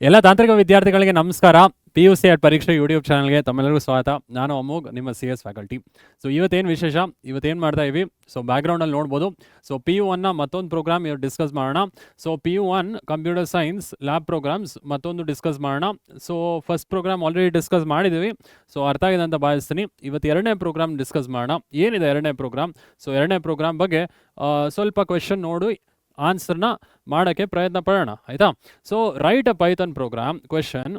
ಎಲ್ಲ ತಾಂತ್ರಿಕ ವಿದ್ಯಾರ್ಥಿಗಳಿಗೆ ನಮಸ್ಕಾರ. PUC ಅಟ್ ಪರೀಕ್ಷೆ ಯೂಟ್ಯೂಬ್ ಚಾನಲ್ಗೆ ತಮ್ಮೆಲ್ಲರಿಗೂ ಸ್ವಾಗತ. ನಾನು ಅಮೋಘ್, ನಿಮ್ಮ CS ಫ್ಯಾಕಲ್ಟಿ. ಸೊ ಇವತ್ತೇನು ವಿಶೇಷ, ಇವತ್ತೇನು ಮಾಡ್ತಾ ಇವಿ, ಸೊ ಬ್ಯಾಕ್ಗ್ರೌಂಡಲ್ಲಿ ನೋಡ್ಬೋದು. ಸೊ PU1ನ ಮತ್ತೊಂದು ಪ್ರೋಗ್ರಾಮ್ ಇವತ್ತು ಡಿಸ್ಕಸ್ ಮಾಡೋಣ. So PU1 computer science lab programs ಮತ್ತೊಂದು ಡಿಸ್ಕಸ್ ಮಾಡೋಣ. So first program already discuss ಮಾಡಿದ್ದೀವಿ, ಸೊ ಅರ್ಥ ಆಗಿದೆ ಅಂತ ಭಾವಿಸ್ತೀನಿ. ಇವತ್ತು ಎರಡನೇ ಪ್ರೋಗ್ರಾಮ್ ಡಿಸ್ಕಸ್ ಮಾಡೋಣ. ಏನಿದೆ ಎರಡನೇ ಪ್ರೋಗ್ರಾಮ್? ಸೊ ಎರಡನೇ ಪ್ರೋಗ್ರಾಮ್ ಬಗ್ಗೆ ಸ್ವಲ್ಪ ಕ್ವೆಶನ್ ನೋಡಿ ಆನ್ಸರ್ನ ಮಾಡೋಕ್ಕೆ ಪ್ರಯತ್ನ ಪಡೋಣ, ಆಯಿತಾ? So write a Python program question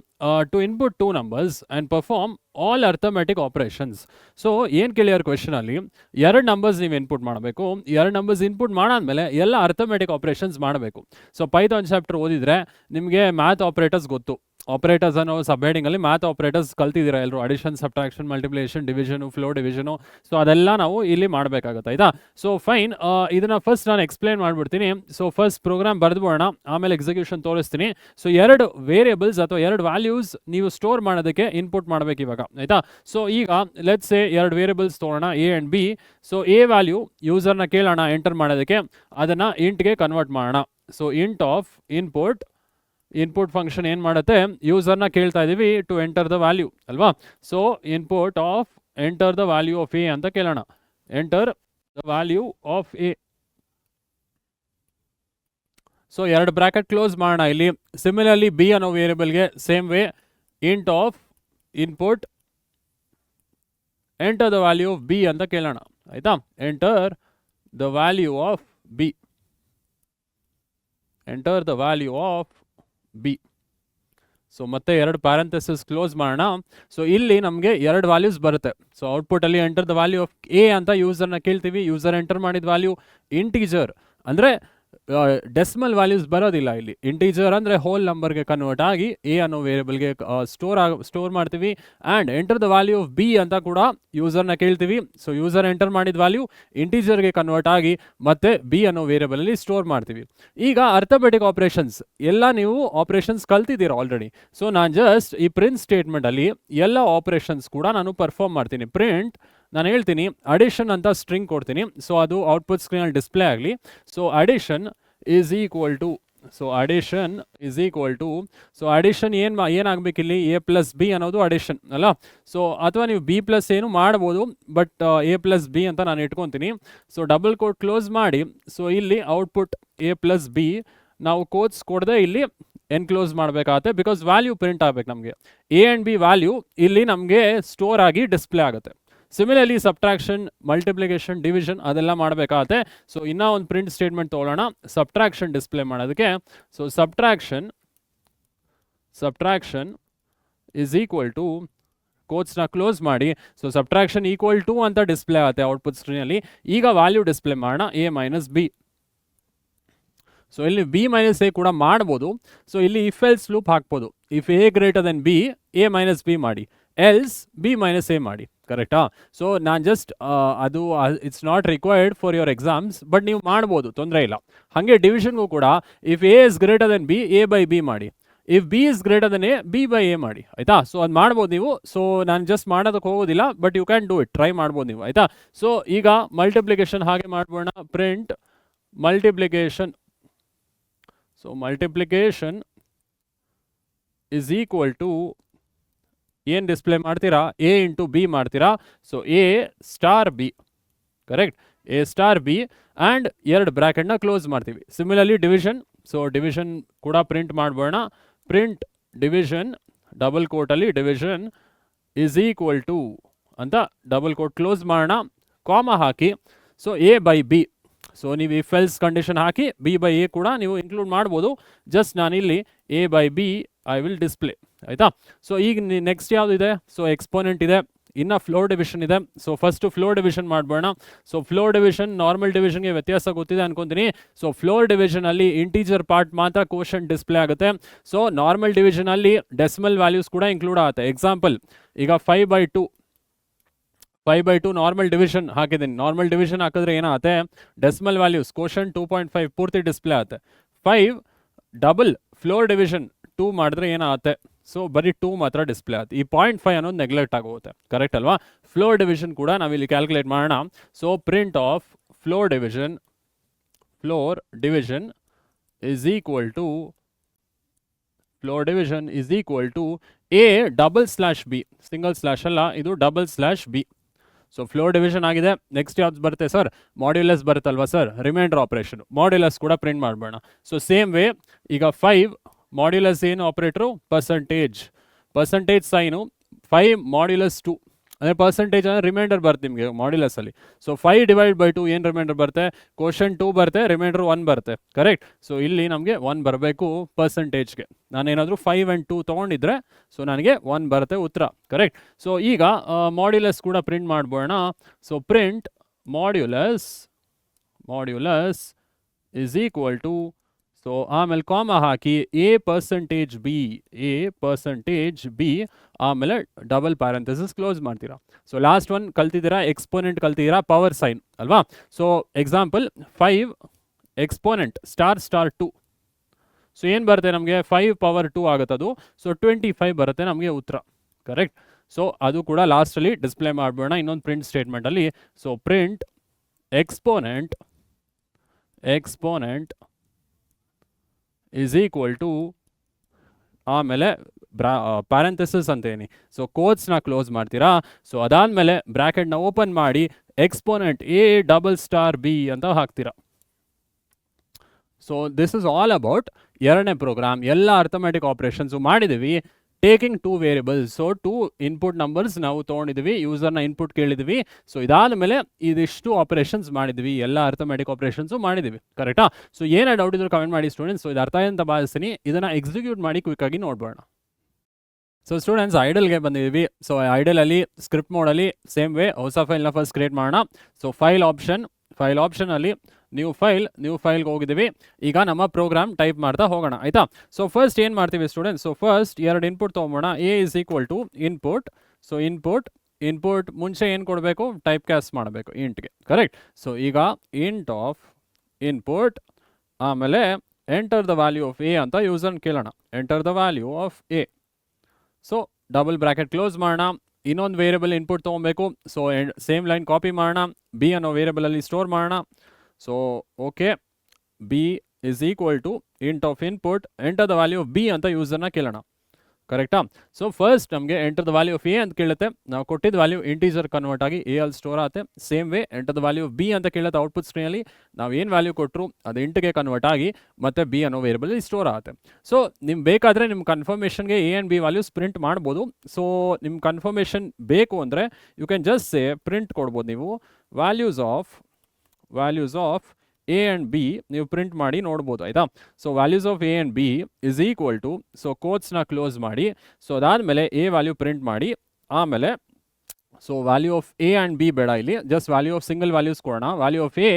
to input 2 numbers and perform all arithmetic operations. So ಏನು ಕೇಳಿಯಾರ ಕ್ವೆಶನಲ್ಲಿ, 2 ನಂಬರ್ಸ್ ನೀವು ಇನ್ಪುಟ್ ಮಾಡಬೇಕು. 2 ನಂಬರ್ಸ್ ಇನ್ಪುಟ್ ಮಾಡಾದ್ಮೇಲೆ ಎಲ್ಲ ಅರ್ಥಮೆಟಿಕ್ ಆಪರೇಷನ್ಸ್ ಮಾಡಬೇಕು. ಸೊ ಪೈಥಾನ್ ಚಾಪ್ಟರ್ ಓದಿದರೆ ನಿಮಗೆ ಮ್ಯಾಥ್ ಆಪರೇಟರ್ಸ್ ಗೊತ್ತು. ಆಪರೇಟರ್ಸ್ ಅನ್ನೋ ಸಬ್ ಹೆಡಿಂಗಲ್ಲಿ ಮ್ಯಾಥ್ ಆಪರೇಟರ್ಸ್ ಕಲ್ತಿದ್ದೀರಾ ಎಲ್ಲರೂ. Addition, subtraction, multiplication, division, flow division. So ಅದೆಲ್ಲ ನಾವು ಇಲ್ಲಿ ಮಾಡಬೇಕಾಗುತ್ತೆ, ಆಯಿತಾ? ಸೊ ಫೈನ್, ಇದನ್ನು ಫಸ್ಟ್ ನಾನು ಎಕ್ಸ್ಪ್ಲೇನ್ ಮಾಡಿಬಿಡ್ತೀನಿ. ಸೊ ಫಸ್ಟ್ ಪ್ರೋಗ್ರಾಮ್ ಬರೆದುಬೋಣ, ಆಮೇಲೆ ಎಕ್ಸಿಕ್ಯೂಷನ್ ತೋರಿಸ್ತೀನಿ. ಸೊ 2 ವೇರಿಯಬಲ್ಸ್ ಅಥವಾ 2 ವ್ಯಾಲ್ಯೂಸ್ ನೀವು ಸ್ಟೋರ್ ಮಾಡೋದಕ್ಕೆ ಇನ್ಪುಟ್ ಮಾಡಬೇಕು ಇವಾಗ, ಆಯಿತಾ? ಸೊ ಈಗ ಲೆಟ್ಸ್ ಸೇ 2 ವೇರಿಯಬಲ್ಸ್ ತೊಗೊಳ್ಳೋಣ, A and B. So A value ಯೂಸರ್ನ ಕೇಳೋಣ ಎಂಟರ್ ಮಾಡೋದಕ್ಕೆ, ಅದನ್ನು ಇಂಟ್ಗೆ ಕನ್ವರ್ಟ್ ಮಾಡೋಣ. So int of input function ಏನು ಮಾಡುತ್ತೆ, ಯೂಸರ್ನ ಕೇಳ್ತಾ ಇದ್ದೀವಿ ಟು ಎಂಟರ್ ದ ವ್ಯಾಲ್ಯೂ ಅಲ್ವಾ? So input of enter the value of A ಅಂತ ಕೇಳೋಣ. Enter the value of A. So 2 bracket close ಮಾಡೋಣ ಇಲ್ಲಿ. ಸಿಮಿಲರ್ಲಿ ಬಿ ಅನ್ನೋ ವೇರಿಯಬಲ್ಗೆ same way, int of input enter the value of B ಅಂತ ಕೇಳೋಣ, ಆಯಿತಾ? Enter the value of B. Enter the value of B. So ಮತ್ತೆ 2 parenthesis close ಮಾಡೋಣ. So ಇಲ್ಲಿ ನಮಗೆ 2 ವ್ಯಾಲ್ಯೂಸ್ ಬರುತ್ತೆ. ಸೊ ಔಟ್ಪುಟ್ಟಲ್ಲಿ enter the value of A ಅಂತ ಯೂಸರ್ನ ಕೇಳ್ತೀವಿ. ಯೂಸರ್ ಎಂಟರ್ ಮಾಡಿದ ವ್ಯಾಲ್ಯೂ ಇಂಟೀಜರ್, ಅಂದರೆ ಡೆಸಿಮಲ್ ವ್ಯಾಲ್ಯೂಸ್ ಬರೋದಿಲ್ಲ ಇಲ್ಲಿ. ಇಂಟೀಜರ್ ಅಂದರೆ ಹೋಲ್ ನಂಬರ್ಗೆ ಕನ್ವರ್ಟ್ ಆಗಿ ಎ ಅನ್ನೋ ವೇರಿಯಬಲ್ಗೆ ಸ್ಟೋರ್ ಮಾಡ್ತೀವಿ. And enter the value of B ಅಂತ ಕೂಡ ಯೂಸರ್ನ ಕೇಳ್ತೀವಿ. ಸೊ ಯೂಸರ್ ಎಂಟರ್ ಮಾಡಿದ ವ್ಯಾಲ್ಯೂ ಇಂಟೀಜರ್ಗೆ ಕನ್ವರ್ಟ್ ಆಗಿ ಮತ್ತೆ ಬಿ ಅನ್ನೋ ವೇರಿಯಬಲಲ್ಲಿ ಸ್ಟೋರ್ ಮಾಡ್ತೀವಿ. ಈಗ ಅರ್ಥಮೆಟಿಕ್ ಆಪರೇಷನ್ಸ್ ಎಲ್ಲ ನೀವು ಆಪರೇಷನ್ಸ್ ಕಲ್ತಿದ್ದೀರಾ ಆಲ್ರೆಡಿ. ಸೊ ನಾನು ಜಸ್ಟ್ ಈ ಪ್ರಿಂಟ್ ಸ್ಟೇಟ್ಮೆಂಟಲ್ಲಿ ಎಲ್ಲ ಆಪರೇಷನ್ಸ್ ಕೂಡ ನಾನು ಪರ್ಫಾರ್ಮ್ ಮಾಡ್ತೀನಿ. ಪ್ರಿಂಟ್ ನಾನು ಹೇಳ್ತೀನಿ ಅಡಿಷನ್ ಅಂತ ಸ್ಟ್ರಿಂಗ್ ಕೊಡ್ತೀನಿ. ಸೊ ಅದು ಔಟ್ಪುಟ್ ಸ್ಕ್ರೀನಲ್ಲಿ ಡಿಸ್ಪ್ಲೇ ಆಗಲಿ. So addition is equal to, so addition is equal to, so addition ಏನಾಗಬೇಕಿಲ್ಲಿ, ಎ ಪ್ಲಸ್ ಬಿ ಅನ್ನೋದು ಅಡಿಷನ್ ಅಲ್ಲ? ಸೊ ಅಥವಾ ನೀವು ಬಿ ಪ್ಲಸ್ ಏನು ಮಾಡ್ಬೋದು, ಬಟ್ ಎ ಪ್ಲಸ್ ಬಿ ಅಂತ ನಾನು ಇಟ್ಕೊತೀನಿ. ಸೊ ಡಬಲ್ ಕೋಟ್ ಕ್ಲೋಸ್ ಮಾಡಿ. ಸೊ ಇಲ್ಲಿ ಔಟ್ಪುಟ್ ಎ ಪ್ಲಸ್ ಬಿ ನಾವು ಕೋಟ್ಸ್ ಕೊಡದೆ ಇಲ್ಲಿ ಎನ್ಕ್ಲೋಸ್ ಮಾಡಬೇಕಾಗತ್ತೆ, ಬಿಕಾಸ್ ವ್ಯಾಲ್ಯೂ ಪ್ರಿಂಟ್ ಆಗಬೇಕು ನಮಗೆ. ಎ ಆ್ಯಂಡ್ ಬಿ ವ್ಯಾಲ್ಯೂ ಇಲ್ಲಿ ನಮಗೆ ಸ್ಟೋರ್ ಆಗಿ ಡಿಸ್ಪ್ಲೇ ಆಗುತ್ತೆ. ಸಿಮಿಲರ್ಲಿ ಸಬ್ಟ್ರಾಕ್ಷನ್, ಮಲ್ಟಿಪ್ಲಿಕೇಶನ್, ಡಿವಿಷನ್ ಅದೆಲ್ಲ ಮಾಡಬೇಕಾಗತ್ತೆ. ಸೊ ಇನ್ನೂ ಒಂದು ಪ್ರಿಂಟ್ ಸ್ಟೇಟ್ಮೆಂಟ್ ತೊಗೊಳ್ಳೋಣ ಸಬ್ಟ್ರಾಕ್ಷನ್ ಡಿಸ್ಪ್ಲೇ ಮಾಡೋದಕ್ಕೆ. So subtraction is equal to, ಕೋಟ್ಸ್ನ ಕ್ಲೋಸ್ ಮಾಡಿ. ಸೊ ಸಬ್ಟ್ರಾಕ್ಷನ್ ಈಕ್ವಲ್ ಟು ಅಂತ ಡಿಸ್ಪ್ಲೇ ಆಗುತ್ತೆ ಔಟ್ಪುಟ್ ಸ್ಕ್ರೀನಲ್ಲಿ. ಈಗ ವ್ಯಾಲ್ಯೂ ಡಿಸ್ಪ್ಲೇ ಮಾಡೋಣ, ಎ ಮೈನಸ್ ಬಿ. ಸೊ ಇಲ್ಲಿ ಬಿ ಮೈನಸ್ ಎ ಕೂಡ ಮಾಡ್ಬೋದು. ಸೊ ಇಲ್ಲಿ ಇಫ್ ಎಲ್ಸ್ ಲೂಪ್ ಹಾಕ್ಬೋದು. If A greater than B, A minus B ಮಾಡಿ, ಎಲ್ಸ್ ಬಿ ಮೈನಸ್ ಎ ಮಾಡಿ, ಕರೆಕ್ಟಾ? ಸೊ ನಾನು ಜಸ್ಟ್ ಅದು it's not required for your exams, but ನೀವು ಮಾಡ್ಬೋದು, ತೊಂದರೆ ಇಲ್ಲ. ಹಾಗೆ ಡಿವಿಷನ್ಗೂ ಕೂಡ if A is greater than B, A by B ಮಾಡಿ. If B is greater than A, B by A ಮಾಡಿ, ಆಯಿತಾ? ಸೊ ಅದು ಮಾಡ್ಬೋದು ನೀವು. ಸೊ ನಾನು ಜಸ್ಟ್ ಮಾಡೋದಕ್ಕೆ ಹೋಗೋದಿಲ್ಲ, but you can do it, try ಮಾಡ್ಬೋದು ನೀವು, ಆಯಿತಾ? ಸೊ ಈಗ ಮಲ್ಟಿಪ್ಲಿಕೇಶನ್ ಹಾಗೆ ಮಾಡ್ಬೋಣ. Print multiplication. So multiplication is equal to, ಏನು ಡಿಸ್ಪ್ಲೇ ಮಾಡ್ತೀರಾ, ಎ ಇಂಟು ಬಿ ಮಾಡ್ತೀರಾ. So A star B, correct? A star B and 2 ಬ್ರ್ಯಾಕೆಟ್ನ ಕ್ಲೋಸ್ ಮಾಡ್ತೀವಿ. Similarly division. ಸೊ ಡಿವಿಷನ್ ಕೂಡ ಪ್ರಿಂಟ್ ಮಾಡ್ಬೋಣ. ಪ್ರಿಂಟ್ ಡಿವಿಷನ್ ಡಬಲ್ ಕೋಟಲ್ಲಿ ಡಿವಿಷನ್ ಈಸ್ ಈಕ್ವಲ್ ಟು ಅಂತ double quote close ಮಾಡೋಣ, ಕಾಮ ಹಾಕಿ. So A by B. So ನೀವು if else condition ಹಾಕಿ ಬಿ ಬೈ ಎ ಕೂಡ ನೀವು ಇನ್ಕ್ಲೂಡ್ ಮಾಡ್ಬೋದು. ಜಸ್ಟ್ ನಾನಿಲ್ಲಿ A by B I will display, ಆಯಿತಾ? ಸೊ ಈಗ ನೆಕ್ಸ್ಟ್ ಯಾವುದಿದೆ? ಸೊ ಎಕ್ಸ್ಪೋನೆಂಟ್ ಇದೆ, ಇನ್ನು ಫ್ಲೋರ್ ಡಿವಿಷನ್ ಇದೆ. ಸೊ ಫಸ್ಟು ಫ್ಲೋರ್ ಡಿವಿಷನ್ ಮಾಡ್ಬೋಣ. ಸೊ ಫ್ಲೋರ್ ಡಿವಿಷನ್ ನಾರ್ಮಲ್ ಡಿವಿಷನ್ಗೆ ವ್ಯತ್ಯಾಸ ಗೊತ್ತಿದೆ ಅನ್ಕೊತೀನಿ. ಸೊ ಫ್ಲೋರ್ ಡಿವಿಷನಲ್ಲಿ ಇಂಟೀಜರ್ ಪಾರ್ಟ್ ಮಾತ್ರ ಕೋಶನ್ ಡಿಸ್ಪ್ಲೇ ಆಗುತ್ತೆ. ಸೊ ನಾರ್ಮಲ್ ಡಿವಿಷನಲ್ಲಿ ಡೆಸಿಮಲ್ ವ್ಯಾಲ್ಯೂಸ್ ಕೂಡ ಇನ್ಕ್ಲೂಡ್ ಆಗುತ್ತೆ. ಎಕ್ಸಾಂಪಲ್, ಈಗ 5/2 ನಾರ್ಮಲ್ ಡಿವಿಷನ್ ಹಾಕಿದ್ದೀನಿ. ನಾರ್ಮಲ್ ಡಿವಿಷನ್ ಹಾಕಿದ್ರೆ ಏನಾಗುತ್ತೆ, ಡೆಸಿಮಲ್ ವ್ಯಾಲ್ಯೂಸ್ ಕೋಶನ್ 2.5 ಪೂರ್ತಿ ಡಿಸ್ಪ್ಲೇ ಆಗುತ್ತೆ. 5 ಡಬಲ್ ಫ್ಲೋರ್ ಡಿವಿಷನ್ 2 ಮಾಡಿದ್ರೆ ಏನಾಗುತ್ತೆ, ಸೊ ಬರೀ 2 ಮಾತ್ರ ಡಿಸ್ಪ್ಲೇ ಆಗುತ್ತೆ. ಈ 0.5 ಅನ್ನೋದು ನೆಗ್ಲೆಕ್ಟ್ ಆಗೋಗುತ್ತೆ, ಕರೆಕ್ಟ್ ಅಲ್ವಾ? ಫ್ಲೋರ್ ಡಿವಿಷನ್ ಕೂಡ ನಾವಿಲ್ಲಿ ಕ್ಯಾಲ್ಕುಲೇಟ್ ಮಾಡೋಣ. So print of floor division is equal to floor division is equal to A double slash B, single slash ಅಲ್ಲ, ಇದು double slash B. So floor division ಆಗಿದೆ. ನೆಕ್ಸ್ಟ್ ಯಾವ್ದು ಬರುತ್ತೆ ಸರ್? ಮಾಡ್ಯುಲಸ್ ಬರುತ್ತಲ್ವಾ sir, remainder operation. Modulus ಕೂಡ print ಮಾಡಬೇಡ. So same way ಈಗ 5 modulus ಏನು ಆಪರೇಟ್ರು? ಪರ್ಸೆಂಟೇಜ್ ಸೈನು 5 ಮಾಡ್ಯುಲಸ್ 2 ಅಂದರೆ ಪರ್ಸೆಂಟೇಜ್ ಅಂದರೆ ರಿಮೈಂಡರ್ ಬರುತ್ತೆ ನಿಮಗೆ ಮಾಡ್ಯುಲಸಲ್ಲಿ. ಸೊ 5 ಡಿವೈಡ್ ಬೈ 2 ಏನು ರಿಮೈಂಡರ್ ಬರುತ್ತೆ? ಕ್ವೋಷನ್ 2 ಬರುತ್ತೆ, ರಿಮೈಂಡರ್ 1 ಬರುತ್ತೆ. ಕರೆಕ್ಟ್. ಸೊ ಇಲ್ಲಿ ನಮಗೆ 1 ಬರಬೇಕು ಪರ್ಸೆಂಟೇಜ್ಗೆ. ನಾನೇನಾದರೂ 5 and 2 ತೊಗೊಂಡಿದ್ರೆ ಸೊ ನನಗೆ 1 ಬರುತ್ತೆ ಉತ್ತರ. ಕರೆಕ್ಟ್. ಸೊ ಈಗ ಮಾಡ್ಯುಲಸ್ ಕೂಡ ಪ್ರಿಂಟ್ ಮಾಡ್ಬೋಣ. So print modulus is equal to, so ಆಮೇಲೆ ಕಾಮ ಹಾಕಿ ಎ ಪರ್ಸೆಂಟೇಜ್ ಬಿ ಆಮೇಲೆ ಡಬಲ್ ಪ್ಯಾರಂಥೆಸಿಸ್ ಕ್ಲೋಸ್ ಮಾಡ್ತೀರಾ. ಸೊ ಲಾಸ್ಟ್ ಒನ್ ಕಲ್ತಿದ್ದೀರಾ, ಎಕ್ಸ್ಪೋನೆಂಟ್ ಕಲ್ತಿದ್ದೀರಾ, ಪವರ್ ಸೈನ್ ಅಲ್ವಾ. So example 5 exponent star 2. So ಏನು ಬರುತ್ತೆ ನಮಗೆ? 5 ಪವರ್ 2 ಆಗುತ್ತದು. ಸೊ 25 ಬರುತ್ತೆ ನಮಗೆ ಉತ್ತರ. ಕರೆಕ್ಟ್. ಸೊ ಅದು ಕೂಡ ಲಾಸ್ಟಲ್ಲಿ ಡಿಸ್ಪ್ಲೇ ಮಾಡಬೇಡ ಇನ್ನೊಂದು ಪ್ರಿಂಟ್ ಸ್ಟೇಟ್ಮೆಂಟಲ್ಲಿ. So print exponent is equal to ಆಮೇಲೆ ಪ್ಯಾರಂಥೆಸಿಸ್ ಅಂತೇನಿ. ಸೊ ಕೋಟ್ಸ್ನ ಕ್ಲೋಸ್ ಮಾಡ್ತೀರಾ. ಸೊ ಅದಾದಮೇಲೆ ಬ್ರ್ಯಾಕೆಟ್ನ ಓಪನ್ ಮಾಡಿ exponent A double star B ಅಂತ ಹಾಕ್ತೀರಾ. So this is all about ಎರಡನೇ ಪ್ರೋಗ್ರಾಮ್. ಎಲ್ಲ ಅರ್ಥಮೆಟಿಕ್ ಆಪರೇಷನ್ಸು ಮಾಡಿದ್ದೀವಿ taking 2 variables. So 2 input numbers ನಾವು ತೊಗೊಂಡಿದ್ದೀವಿ, ಯೂಸರ್ನ ಇನ್ಪುಟ್ ಕೇಳಿದ್ದೀವಿ. ಸೊ ಇದಾದ ಮೇಲೆ ಇದಿಷ್ಟು ಆಪರೇಷನ್ಸ್ ಮಾಡಿದ್ವಿ, ಎಲ್ಲ ಅರ್ಥಮೆಟಿಕ್ ಆಪರೇಷನ್ಸು ಮಾಡಿದ್ದೀವಿ. ಕರೆಕ್ಟಾ? ಸೊ ಏನೇ ಡೌಟ್ ಇದ್ರು ಕಮೆಂಟ್ ಮಾಡಿ ಸ್ಟೂಡೆಂಟ್ಸ್. ಸೊ ಇದು ಅರ್ಥ ಅಂತ ಭಾವಿಸ್ತೀನಿ. ಇದನ್ನು ಎಕ್ಸಿಕ್ಯೂಟ್ ಮಾಡಿ ಕ್ವಿಕ್ಕಾಗಿ ನೋಡ್ಬೋಣ. ಸೊ ಸ್ಟೂಡೆಂಟ್ಸ್ ಐಡಲ್ಗೆ ಬಂದಿದ್ದೀವಿ. ಸೊ ಐಡಲಲ್ಲಿ ಸ್ಕ್ರಿಪ್ಟ್ ಮೋಡಲ್ಲಿ ಸೇಮ್ ವೇ ಹೊಸ ಫೈಲ್ನ ಫಸ್ಟ್ ಕ್ರಿಯೇಟ್ ಮಾಡೋಣ. ಸೊ ಫೈಲ್ ಆಪ್ಷನಲ್ಲಿ ನ್ಯೂ ಫೈಲ್ಗೆ ಹೋಗಿದ್ದೀವಿ. ಈಗ ನಮ್ಮ ಪ್ರೋಗ್ರಾಮ್ ಟೈಪ್ ಮಾಡ್ತಾ ಹೋಗೋಣ ಆಯಿತಾ. ಸೊ ಫಸ್ಟ್ ಏನು ಮಾಡ್ತೀವಿ ಸ್ಟೂಡೆಂಟ್ಸ್? ಸೊ ಫಸ್ಟ್ 2 ಇನ್ಪುಟ್ ತೊಗೊಂಬೋಣ. A is equal to input. So input ಮುಂಚೆ ಏನು ಕೊಡಬೇಕು? ಟೈಪ್ ಕ್ಯಾಸ್ಟ್ ಮಾಡಬೇಕು ಇಂಟ್ಗೆ. ಕರೆಕ್ಟ್. ಸೊ ಈಗ ಇಂಟ್ ಆಫ್ ಇನ್ಪುಟ್ ಆಮೇಲೆ enter the value of A ಅಂತ ಯೂಸರ್ನ ಕೇಳೋಣ. Enter the value of A. So double bracket close ಮಾಡೋಣ. ಇನ್ನೊಂದು ವೇರಿಯಬಲ್ ಇನ್ಪುಟ್ ತೊಗೊಬೇಕು. ಸೊ ಸೇಮ್ ಲೈನ್ ಕಾಪಿ ಮಾಡೋಣ, ಬಿ ಅನ್ನೋ ವೇರಿಯಬಲಲ್ಲಿ ಸ್ಟೋರ್ ಮಾಡೋಣ. So okay, B is equal to int of input enter the value of B ಅಂತ ಯೂಸರ್ನ ಕೇಳೋಣ. ಕರೆಕ್ಟಾ? ಸೊ ಫಸ್ಟ್ ನಮಗೆ enter the value of A ಅಂತ ಕೇಳುತ್ತೆ. ನಾವು ಕೊಟ್ಟಿದ್ದ ವ್ಯಾಲ್ಯೂ ಇಂಟೀಜರ್ ಕನ್ವರ್ಟ್ ಆಗಿ ಎ ಅಲ್ಲಿ ಸ್ಟೋರ್ ಆಗುತ್ತೆ. Same way enter the value of B ಅಂತ ಕೇಳುತ್ತೆ. ಔಟ್ಪುಟ್ ಸ್ಕ್ರೀನಲ್ಲಿ ನಾವು ಏನು ವ್ಯಾಲ್ಯೂ ಕೊಟ್ಟರು ಅದು ಇಂಟ್ಗೆ ಕನ್ವರ್ಟ್ ಆಗಿ ಮತ್ತೆ ಬಿ ಅನ್ನೋ ವೇರಿಯಬಲ್ ಸ್ಟೋರ್ ಆಗುತ್ತೆ. ಸೊ ನಿಮ್ಗೆ ಬೇಕಾದರೆ ನಿಮ್ಮ ಕನ್ಫರ್ಮೇಷನ್ಗೆ A and B values print ಮಾಡ್ಬೋದು. ಸೊ ನಿಮ್ಮ ಕನ್ಫರ್ಮೇಷನ್ ಬೇಕು ಅಂದರೆ you can just say print ಕೊಡ್ಬೋದು ನೀವು values of A and B ನೀವು ಪ್ರಿಂಟ್ ಮಾಡಿ ನೋಡ್ಬೋದು ಆಯಿತಾ. So values of A and B is equal to, so ಕೋಟ್ಸ್ನ ಕ್ಲೋಸ್ ಮಾಡಿ, ಸೊ ಅದಾದಮೇಲೆ ಎ ವ್ಯಾಲ್ಯೂ ಪ್ರಿಂಟ್ ಮಾಡಿ, ಆಮೇಲೆ so value of A and B ಬೇಡ, ಇಲ್ಲಿ just value of single values ಕೊಡೋಣ. Value of a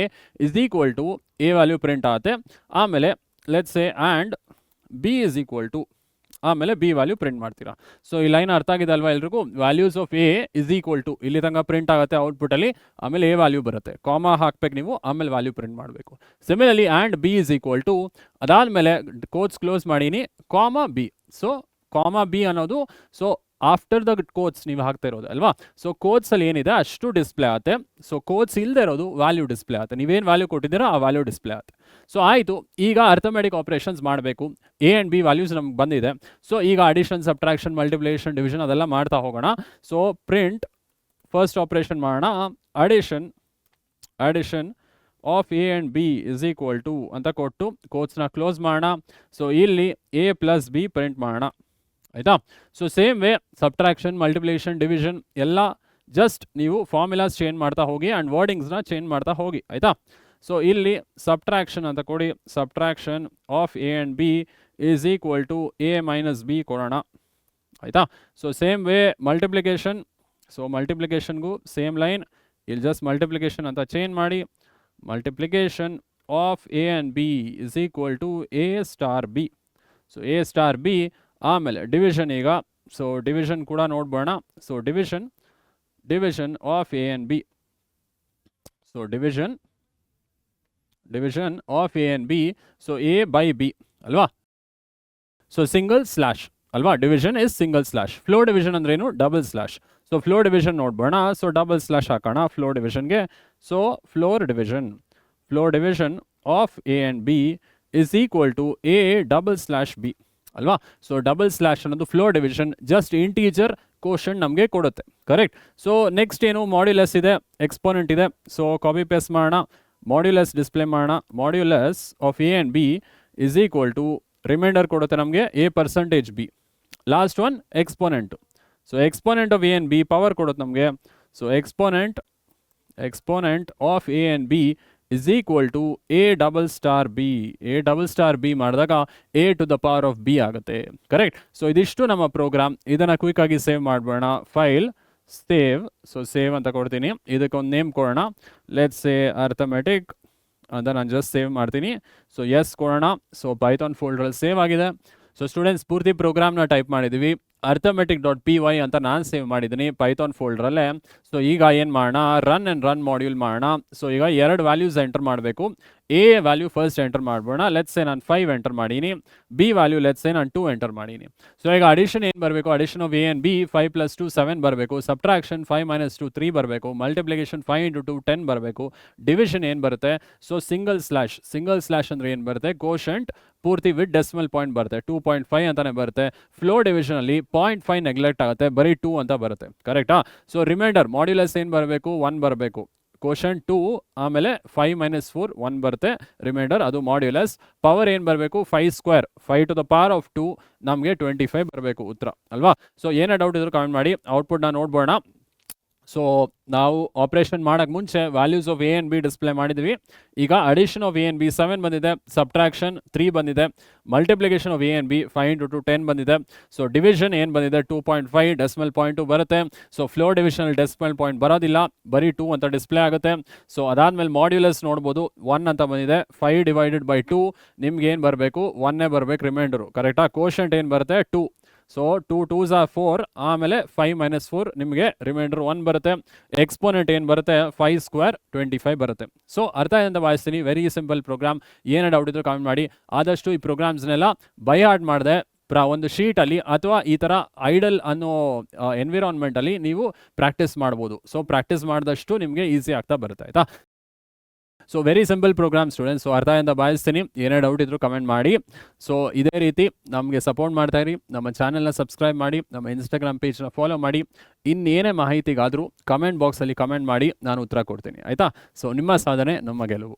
is equal to a value print ಆಗುತ್ತೆ. ಆಮೇಲೆ let's say and B is equal to, ಆಮೇಲೆ b value print ಮಾಡ್ತೀರಾ. So ಈ line ಅರ್ಥ ಆಗಿದೆ ಅಲ್ವಾ ಎಲ್ರಿಗೂ? Values of a is equal to ಇಲ್ಲಿ ತನಕ ಪ್ರಿಂಟ್ ಆಗುತ್ತೆ ಔಟ್ಪುಟಲ್ಲಿ, ಆಮೇಲೆ ಎ ವ್ಯಾಲ್ಯೂ ಬರುತ್ತೆ, ಕಾಮಾ ಹಾಕ್ಬೇಕು ನೀವು, ಆಮೇಲೆ ವ್ಯಾಲ್ಯೂ ಪ್ರಿಂಟ್ ಮಾಡಬೇಕು. Similarly and B is equal to, ಅದಾದಮೇಲೆ ಕೋಟ್ಸ್ ಕ್ಲೋಸ್ ಮಾಡೀನಿ, comma b. So comma b ಅನ್ನೋದು ಸೊ ಆಫ್ಟರ್ ದ ಕೋಟ್ಸ್ ನೀವು ಹಾಕ್ತಾ ಇರೋದು ಅಲ್ವಾ. ಸೊ ಕೋಟ್ಸಲ್ಲಿ ಏನಿದೆ ಅಷ್ಟು ಡಿಸ್ಪ್ಲೇ ಆಗುತ್ತೆ. ಸೊ ಕೋಟ್ಸ್ ಇಲ್ಲದೆ ಇರೋದು ವ್ಯಾಲ್ಯೂ ಡಿಸ್ಪ್ಲೇ ಆಗುತ್ತೆ. ನೀವೇನು ವ್ಯಾಲ್ಯೂ ಕೊಟ್ಟಿದ್ದೀರೋ ಆ ವ್ಯಾಲ್ಯೂ ಡಿಸ್ಪ್ಲೇ ಆಗುತ್ತೆ. ಸೊ ಆಯಿತು, ಈಗ ಅರ್ಥಮೆಟಿಕ್ ಆಪರೇಷನ್ಸ್ ಮಾಡಬೇಕು. ಎ ಆ್ಯಂಡ್ ಬಿ ವ್ಯಾಲ್ಯೂಸ್ ನಮ್ಗೆ ಬಂದಿದೆ. ಸೊ ಈಗ ಅಡಿಷನ್, ಸಬ್ಟ್ರಾಕ್ಷನ್, ಮಲ್ಟಿಪ್ಲಿಕೇಶನ್, ಡಿವಿಷನ್ ಅದೆಲ್ಲ ಮಾಡ್ತಾ ಹೋಗೋಣ. ಸೊ ಪ್ರಿಂಟ್ ಫಸ್ಟ್ ಆಪರೇಷನ್ ಮಾಡೋಣ. Addition of A and B is equal to ಅಂತ ಕೊಟ್ಟು ಕೋಟ್ಸ್ನ ಕ್ಲೋಸ್ ಮಾಡೋಣ. ಸೊ ಇಲ್ಲಿ ಎ ಪ್ಲಸ್ ಬಿ ಪ್ರಿಂಟ್ ಮಾಡೋಣ ಆಯಿತಾ. So same way subtraction, multiplication, division ಎಲ್ಲ ಜಸ್ಟ್ ನೀವು ಫಾರ್ಮುಲಾಸ್ ಚೇಂಜ್ ಮಾಡ್ತಾ ಹೋಗಿ ಆ್ಯಂಡ್ ವರ್ಡಿಂಗ್ಸ್ನ ಚೇಂಜ್ ಮಾಡ್ತಾ ಹೋಗಿ ಆಯಿತಾ. ಸೊ ಇಲ್ಲಿ ಸಬ್ಟ್ರಾಕ್ಷನ್ ಅಂತ ಕೊಡಿ. Subtraction of A and B is equal to A minus B ಕೊಡೋಣ ಆಯಿತಾ. So same way multiplication, so ಮಲ್ಟಿಪ್ಲಿಕೇಶನ್ಗೂ ಸೇಮ್ ಲೈನ್, ಇಲ್ಲಿ ಜಸ್ಟ್ ಮಲ್ಟಿಪ್ಲಿಕೇಶನ್ ಅಂತ ಚೇಂಜ್ ಮಾಡಿ. Multiplication of A and B is equal to A star B. So A star B. ಆಮೇಲೆ division ಈಗ, so division ಕೂಡ ನೋಡ್ಬೋಣ. So division of A and B. So division of A and B. So A by B ಅಲ್ವಾ. So single slash ಅಲ್ವಾ, division is single slash. Floor division ಅಂದ್ರೇನು? Double slash. So floor division ನೋಡ್ಬೋಣ. So double slash ಹಾಕೋಣ floor ಡಿವಿಷನ್ಗೆ. So floor division of A and B is equal to A double slash B ಅಲ್ವಾ. So double slash ಅನ್ನೋದು floor division, just integer quotient ನಮಗೆ ಕೊಡುತ್ತೆ. Correct. So next ಏನು modulus ಇದೆ, exponent ಇದೆ. So copy paste ಮಾಡೋಣ, modulus display ಮಾಡೋಣ. Modulus of A and B is equal to remainder ಕೊಡುತ್ತೆ ನಮಗೆ a%b. Last one exponent. So exponent of A and B power ಕೊಡುತ್ತೆ ನಮಗೆ. So exponent of A and B is equal to a⋅b ಮಾಡಿದಾಗ a to the power of b ಆಗುತ್ತೆ. Correct. So ಇದಿಷ್ಟು ನಮ್ಮ program. ಇದನ್ನು ಕ್ವಿಕ್ಕಾಗಿ ಸೇವ್ ಮಾಡಬೇಡ. File save. So save ಅಂತ ಕೊಡ್ತೀನಿ, ಇದಕ್ಕೊಂದು ನೇಮ್ ಕೊಡೋಣ. ಲೆಟ್ಸ್ ಸೇ ಅರ್ಥಮೆಟಿಕ್ ಅಂತ ನಾನು ಜಸ್ಟ್ ಸೇವ್ ಮಾಡ್ತೀನಿ. ಸೊ ಎಸ್ ಕೊಡೋಣ. ಸೊ ಪೈಥಾನ್ ಫೋಲ್ಡ್ರಲ್ಲಿ ಸೇವ್ ಆಗಿದೆ. ಸೊ ಸ್ಟೂಡೆಂಟ್ಸ್ ಪೂರ್ತಿ ಪ್ರೋಗ್ರಾಮ್ನ ಟೈಪ್ ಮಾಡಿದ್ದೀವಿ. arithmetic.py ಅಂತ ನಾನು ಸೇವ್ ಮಾಡಿದ್ದೀನಿ ಪೈಥಾನ್ ಫೋಲ್ಡ್ರಲ್ಲೇ. ಸೊ ಈಗ ಏನು ಮಾಡೋಣ, ರನ್ ಮಾಡ್ಯೂಲ್ ಮಾಡೋಣ. ಸೊ ಈಗ 2 ವ್ಯಾಲ್ಯೂಸ್ ಎಂಟರ್ ಮಾಡಬೇಕು. ಎ ವ್ಯಾಲ್ಯೂ ಫಸ್ಟ್ ಎಂಟರ್ ಮಾಡ್ಬೋಣ. ಲೆಟ್ಸ್ ಸೇ ನಾನು 5 ಎಂಟರ್ ಮಾಡೀನಿ. ಬಿ ವ್ಯಾಲ್ಯೂ ಲೆಟ್ಸ್ ಸೇ ನಾನು 2 ಎಂಟರ್ ಮಾಡೀನಿ. ಸೊ ಈಗ ಅಡಿಷನ್ ಏನು ಬರಬೇಕು, addition of A and B 5 + 2 7 ಬರಬೇಕು. ಸಬ್ಟ್ರಾಕ್ಷನ್ 5 - 2 3 ಬರಬೇಕು. ಮಲ್ಟಿಪ್ಲಿಕೇಶನ್ 5 × 2 10 ಬರಬೇಕು. ಡಿವಿಷನ್ ಏನು ಬರುತ್ತೆ, ಸೊ ಸಿಂಗಲ್ ಸ್ಲ್ಯಾಶ್ ಅಂದರೆ ಏನು ಬರುತ್ತೆ, ಕೋಶಂಟ್ ಪೂರ್ತಿ ವಿತ್ ಡೆಸಿಮಲ್ ಪಾಯಿಂಟ್ ಬರುತ್ತೆ, 2.5 ಅಂತಾನೆ ಬರುತ್ತೆ. ಫ್ಲೋ ಡಿವಿಷನಲ್ಲಿ 0.5 ನೆಗ್ಲೆಕ್ಟ್ ಆಗುತ್ತೆ, ಬರೀ 2 ಅಂತ ಬರುತ್ತೆ. ಕರೆಕ್ಟಾ. ಸೊ ರಿಮೈಂಡರ್ ಮಾಡ್ಯುಲಸ್ ಏನು ಬರಬೇಕು, 1 ಬರಬೇಕು. ಕೋಶನ್ 2 ಆಮೇಲೆ 5 - 4 1 ಬರುತ್ತೆ ರಿಮೈಂಡರ್, ಅದು ಮಾಡ್ಯುಲಸ್. ಪವರ್ ಏನು ಬರಬೇಕು, 5² 5 ಟು ದ ಪವರ್ ಆಫ್ 2 ನಮಗೆ 25 ಬರಬೇಕು ಉತ್ತರ ಅಲ್ವಾ. ಸೊ ಏನೇ ಡೌಟ್ ಇದ್ರು ಕಮೆಂಟ್ ಮಾಡಿ, ಔಟ್ಪುಟ್ನ ನೋಡ್ಬೋಣ. ಸೊ ನಾವು ಆಪರೇಷನ್ ಮಾಡೋಕ್ಕೆ ಮುಂಚೆ values of A and B display ಮಾಡಿದ್ವಿ. ಈಗ addition of A and B 7 ಬಂದಿದೆ, ಸಬ್ಟ್ರಾಕ್ಷನ್ 3 ಬಂದಿದೆ, multiplication of A and B 5 × 2 10 ಬಂದಿದೆ. ಸೊ ಡಿವಿಷನ್ ಏನು ಬಂದಿದೆ 2.5 ಡೆಸಿಮಲ್ ಪಾಯಿಂಟು ಬರುತ್ತೆ. ಸೊ ಫ್ಲೋ ಡಿವಿಷನಲ್ಲಿ ಡೆಸಿಮಲ್ ಪಾಯಿಂಟ್ ಬರೋದಿಲ್ಲ, ಬರೀ 2 ಅಂತ ಡಿಸ್ಪ್ಲೇ ಆಗುತ್ತೆ. ಸೊ ಅದಾದಮೇಲೆ ಮಾಡ್ಯುಲಸ್ ನೋಡ್ಬೋದು 1 ಅಂತ ಬಂದಿದೆ. 5/2 ನಿಮ್ಗೆ ಏನು ಬರಬೇಕು, 1 ಬರಬೇಕು ರಿಮೈಂಡರು. ಕರೆಕ್ಟಾ. ಕೋಶಂಟ್ ಏನು ಬರುತ್ತೆ 2. ಸೊ 2 2s are 4 ಆಮೇಲೆ 5 - 4 ನಿಮಗೆ ರಿಮೈಂಡರ್ 1 ಬರುತ್ತೆ. ಎಕ್ಸ್ಪೋನೆಂಟ್ ಏನು ಬರುತ್ತೆ 5² 25 ಬರುತ್ತೆ. ಸೊ ಅರ್ಥ ಅಂತ ಭಾವಿಸ್ತೀನಿ. Very simple program. ಏನೇ ಡೌಟ್ ಇದ್ರು ಕಾಮೆಂಟ್ ಮಾಡಿ. ಆದಷ್ಟು ಈ ಪ್ರೋಗ್ರಾಮ್ಸ್ನೆಲ್ಲ ಬೈ ಹಾರ್ಟ್ ಮಾಡಿದೆ ಒಂದು ಶೀಟಲ್ಲಿ ಅಥವಾ ಈ ಥರ ಐಡಲ್ ಅನ್ನೋ ಎನ್ವಿರಾನ್ಮೆಂಟಲ್ಲಿ ನೀವು ಪ್ರಾಕ್ಟೀಸ್ ಮಾಡ್ಬೋದು. ಸೊ ಪ್ರಾಕ್ಟೀಸ್ ಮಾಡಿದಷ್ಟು ನಿಮಗೆ ಈಸಿ ಆಗ್ತಾ ಬರುತ್ತೆ. ಆಯಿತಾ. So very simple program students. So ಅರ್ಥ ಅಂತ ಭಾವಿಸ್ತೀನಿ. ಏನೇ ಡೌಟ್ ಇದ್ರು ಕಮೆಂಟ್ ಮಾಡಿ. ಸೊ ಇದೇ ರೀತಿ ನಮಗೆ ಸಪೋರ್ಟ್ ಮಾಡ್ತಾ ಇರಿ. ನಮ್ಮ ಚಾನೆಲ್ನ ಸಬ್ಸ್ಕ್ರೈಬ್ ಮಾಡಿ, ನಮ್ಮ ಇನ್ಸ್ಟಾಗ್ರಾಮ್ ಪೇಜ್ನ ಫಾಲೋ ಮಾಡಿ. ಇನ್ನೇನೇ ಮಾಹಿತಿಗಾದರೂ ಕಮೆಂಟ್ ಬಾಕ್ಸಲ್ಲಿ ಕಮೆಂಟ್ ಮಾಡಿ, ನಾನು ಉತ್ತರ ಕೊಡ್ತೀನಿ. ಆಯಿತಾ. ಸೊ ನಿಮ್ಮ ಸಾಧನೆ ನಮ್ಮ ಗೆಲುವು.